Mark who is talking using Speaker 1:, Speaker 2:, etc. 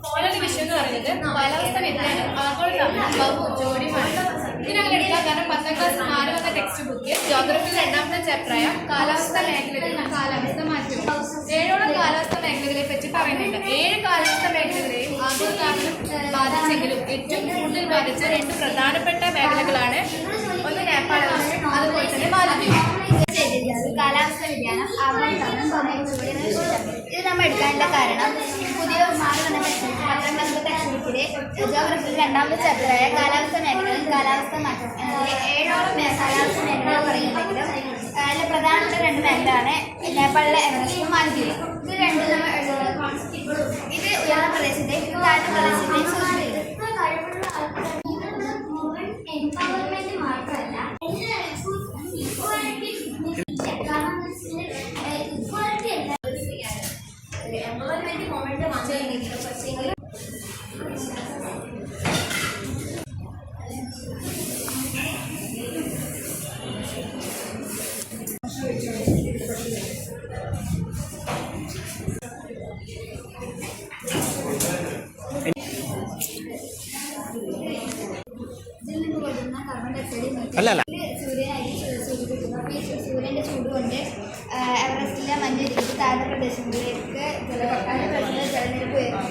Speaker 1: ഇന്നത്തെ വിഷയം എന്ന് പറയുന്നത് കാലാവസ്ഥ വ്യതിയാനം ആഗോളതാപനം ജോഡിമാണ്. ഇതിനങ്ങനെ എടുക്കാം. കാരണം 10ാം ക്ലാസ് 4 വന്ന ടെക്സ്റ്റ് ബുക്കിൽ ജോഗ്രഫിയിൽ 2ാമത്തെ ചാപ്റ്ററായ കാലാവസ്ഥ മേഖലകളിൽ കാലാവസ്ഥ മാറ്റം 7ഓളം കാലാവസ്ഥ മേഖലകളെ പറ്റി പറയുന്നുണ്ട്. 7 കാലാവസ്ഥ മേഖലകളെയും ആഗോളതാപനം ബാധിച്ചെങ്കിലും ഏറ്റവും കൂടുതൽ ബാധിച്ച 2 പ്രധാനപ്പെട്ട മേഖലകളാണ് ഒന്ന് നേപ്പാൾ, അതുപോലെ തന്നെ മാലദ്വീപ്.
Speaker 2: കാലാവസ്ഥ വ്യതിയാനം ആഗോളതാപനം ഇത് നമ്മൾ എടുക്കാനുള്ള കാരണം പുതിയ മാറി വന്ന ടെക്സ്റ്റ് ബുക്കിലെ ജോഗ്രഫിയിൽ 2ാമത്തെ ചാപ്റ്ററായ കാലാവസ്ഥ മേഖലകളിൽ കാലാവസ്ഥ മാറ്റം എന്നതിലെ 7ഓളം കാലാവസ്ഥ മേഖലകൾ പറയുന്നുണ്ടെങ്കിലും അതിലെ പ്രധാനപ്പെട്ട 2 മേഖലയാണ് നേപ്പാളിലെ എവറസ്റ്റും മാലദ്വീപും. ഇത് രണ്ടും ഇത് ഉയർന്ന പ്രദേശത്തെയും ഇത് താഴ്ന്ന പ്രദേശത്തെയും സൂചിപ്പിക്കുന്നു. എംപവർമെന്റ് മാത്രമല്ല എംപവർമെന്റ് മൊമെന്റ് മാത്രമല്ല കാർബൺ ഡയോക്സൈഡ് സൂര്യന്റെ ചൂട് കൊണ്ട് എവറസ്റ്റിലെ മഞ്ഞിരിക്കുന്നത് താഴ്ന്ന പ്രദേശങ്ങളിലേക്ക് ജലനിരപ്പ് ഉയർന്നു.